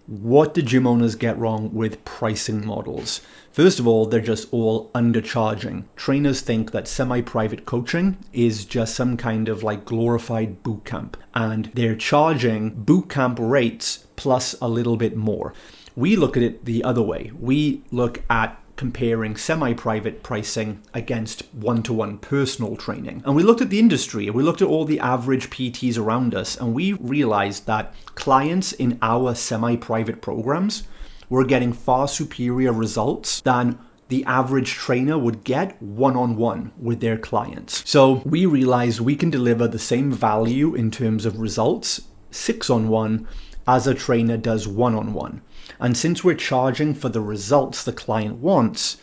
What do gym owners get wrong with pricing models? First of all, they're just all undercharging. Trainers think that semi-private coaching is just some kind of like glorified bootcamp, and they're charging bootcamp rates plus a little bit more. We look at it the other way. We look at comparing semi-private pricing against one-to-one personal training. And we looked at the industry, we looked at all the average PTs around us, and we realized that clients in our semi-private programs were getting far superior results than the average trainer would get one-on-one with their clients. So we realized we can deliver the same value in terms of results 6-on-1 as a trainer does one-on-one. And since we're charging for the results the client wants,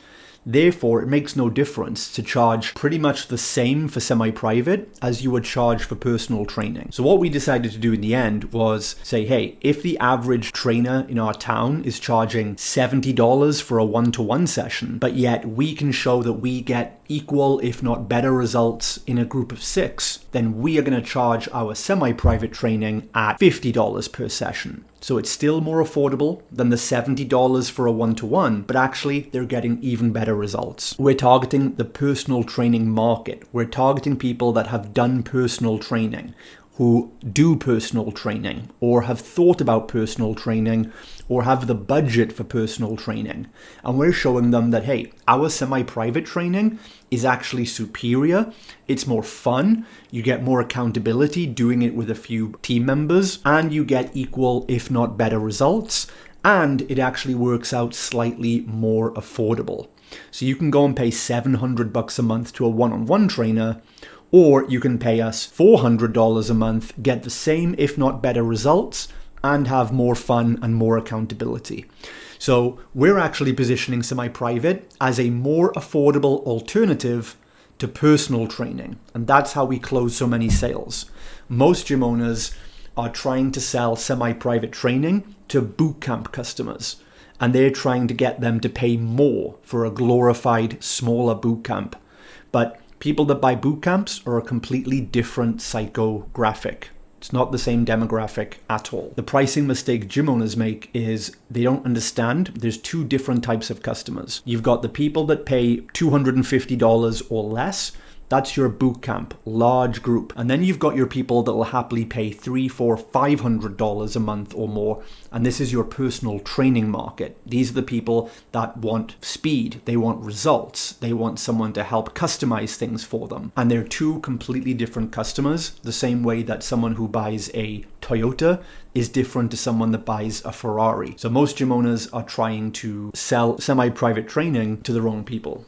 therefore it makes no difference to charge pretty much the same for semi-private as you would charge for personal training. So what we decided to do in the end was say, hey, if the average trainer in our town is charging $70 for a one-to-one session, but yet we can show that we get equal, if not better results in a group of 6, then we are going to charge our semi-private training at $50 per session. So it's still more affordable than the $70 for a one-to-one, but actually they're getting even better results. We're targeting the personal training market. We're targeting people that have done personal training, who do personal training, or have thought about personal training, or have the budget for personal training. And we're showing them that, hey, our semi-private training is actually superior. It's more fun. You get more accountability doing it with a few team members, and you get equal, if not better results. And it actually works out slightly more affordable. So you can go and pay $700 a month to a one-on-one trainer, or you can pay us $400 a month, get the same, if not better results, and have more fun and more accountability. So we're actually positioning semi-private as a more affordable alternative to personal training. And that's how we close so many sales. Most gym owners are trying to sell semi-private training to bootcamp customers, and they're trying to get them to pay more for a glorified, smaller bootcamp. But people that buy boot camps are a completely different psychographic. It's not the same demographic at all. The pricing mistake gym owners make is they don't understand there's 2 different types of customers. You've got the people that pay $250 or less. That's your boot camp, large group. And then you've got your people that will happily pay $300, $400, $500 a month or more. And this is your personal training market. These are the people that want speed. They want results. They want someone to help customize things for them. And they're 2 completely different customers, the same way that someone who buys a Toyota is different to someone that buys a Ferrari. So most gym owners are trying to sell semi-private training to the wrong people.